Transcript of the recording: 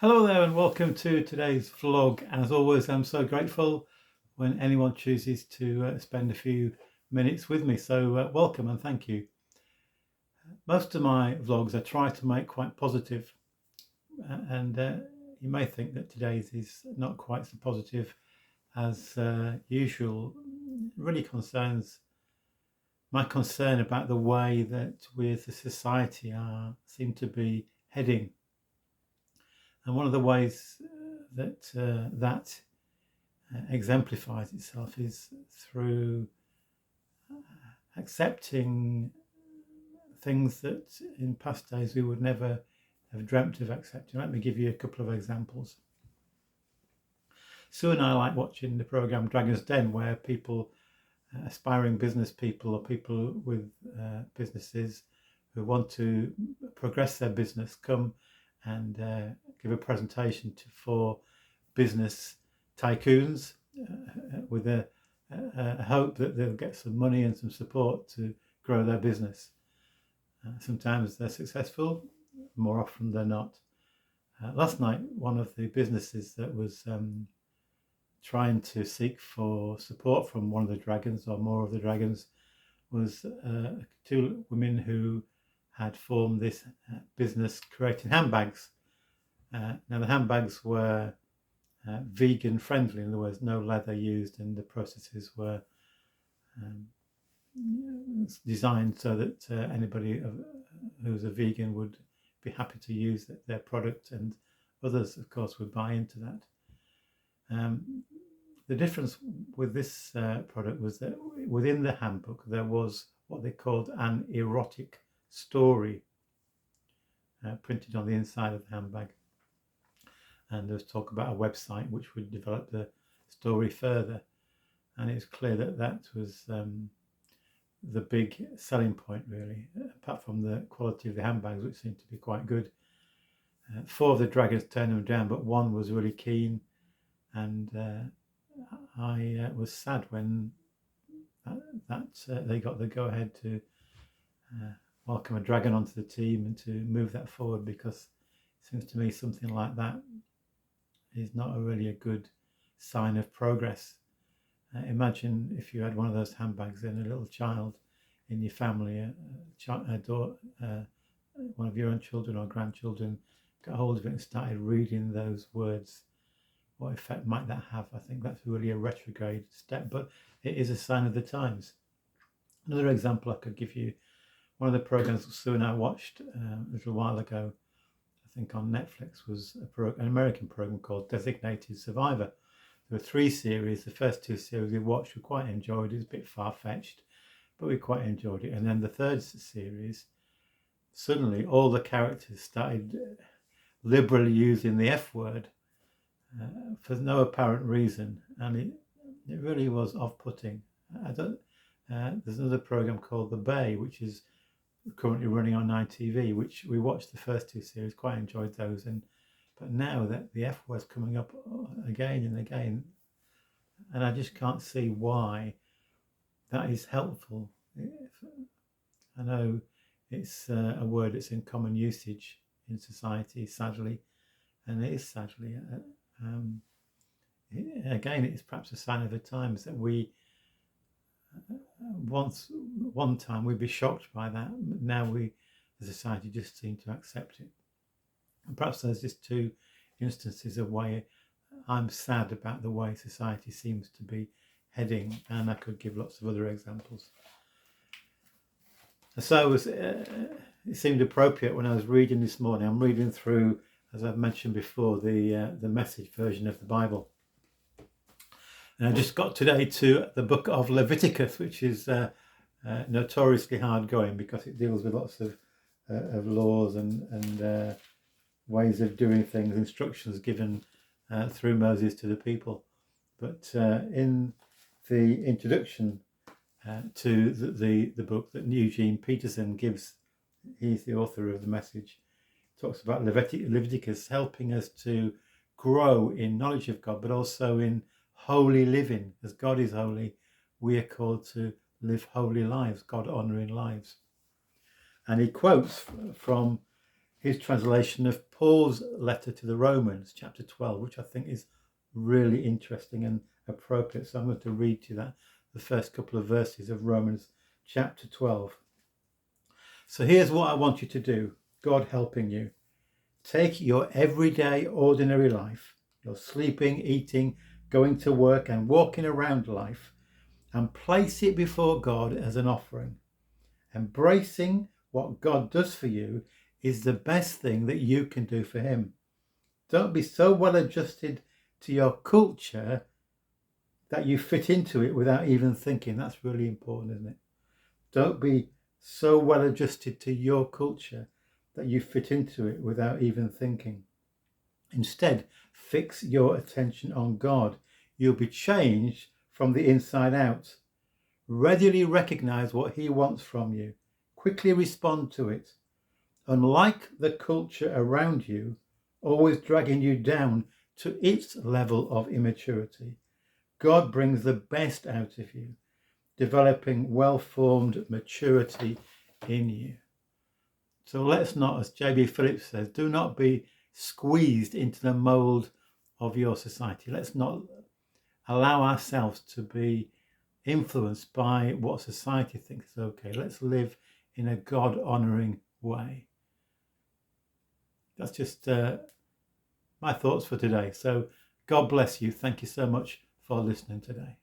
Hello there and welcome to today's vlog. As always, I'm so grateful when anyone chooses to spend a few minutes with me. So welcome and thank you. Most of my vlogs I try to make quite positive, and you may think that today's is not quite so positive as usual. It really concerns my concern about the way that we as a society seem to be heading. And one of the ways that exemplifies itself is through accepting things that in past days we would never have dreamt of accepting. Let me give you a couple of examples. Sue and I like watching the program Dragon's Den, where people, aspiring business people or people with businesses who want to progress their business, come and give a presentation for business tycoons with a hope that they'll get some money and some support to grow their business. Sometimes they're successful, more often they're not. Last night, one of the businesses that was trying to seek for support from one of the dragons or more of the dragons was two women who had formed this business creating handbags. Now the handbags were vegan friendly, in other words, no leather used, and the processes were designed so that anybody who's a vegan would be happy to use their product, and others, of course, would buy into that. The difference with this product was that within the handbook there was what they called an erotic story printed on the inside of the handbag. And there was talk about a website which would develop the story further. And it's clear that that was the big selling point, really, apart from the quality of the handbags, which seemed to be quite good. 4 of the dragons turned them down, but one was really keen. And I was sad when they got the go-ahead to welcome a dragon onto the team and to move that forward, because it seems to me something like that is not really a good sign of progress. Imagine if you had one of those handbags and a little child in your family, one of your own children or grandchildren, got hold of it and started reading those words. What effect might that have? I think that's really a retrograde step, but it is a sign of the times. Another example I could give you, one of the programs Sue and I watched a little while ago, I think on Netflix, was an American program called Designated Survivor. There were 3 series. The first 2 series we watched, we quite enjoyed. It was a bit far-fetched, but we quite enjoyed it. And then the third series, suddenly all the characters started liberally using the F word for no apparent reason, and it really was off-putting. There's another program called The Bay, which is currently running on ITV, which we watched the first 2 series, quite enjoyed those, but now that the F word's coming up again and again, and I just can't see why that is helpful. I know it's a word that's in common usage in society, sadly, and it is sadly. Again, it's perhaps a sign of the times that we one time we'd be shocked by that, but now we as a society just seem to accept it. And perhaps there's just 2 instances of why I'm sad about the way society seems to be heading, and I could give lots of other examples. So it seemed appropriate when I was reading this morning. I'm reading through, as I've mentioned before, the Message version of the Bible. And I just got today to the book of Leviticus, which is notoriously hard going because it deals with lots of laws and ways of doing things, instructions given through Moses to the people. But in the introduction to the book that Eugene Peterson gives, he's the author of the Message, talks about Leviticus helping us to grow in knowledge of God, but also in holy living. As God is holy, we are called to live holy lives, God-honouring lives. And he quotes from his translation of Paul's letter to the Romans, chapter 12, which I think is really interesting and appropriate. So I'm going to read to you that, the first couple of verses of Romans chapter 12. So here's what I want you to do, God helping you. Take your everyday, ordinary life, your sleeping, eating, going to work and walking around life, and place it before God as an offering. Embracing what God does for you is the best thing that you can do for him. Don't be so well adjusted to your culture that you fit into it without even thinking. That's really important, isn't it? Don't be so well adjusted to your culture that you fit into it without even thinking. Instead, fix your attention on God. You'll be changed from the inside out. Readily recognize what he wants from you. Quickly respond to it. Unlike the culture around you, always dragging you down to its level of immaturity, God brings the best out of you, developing well-formed maturity in you. So let's not, as J.B. Phillips says, do not be squeezed into the mould of your society. Let's not allow ourselves to be influenced by what society thinks is okay. Let's live in a God-honouring way. That's just my thoughts for today. So God bless you. Thank you so much for listening today.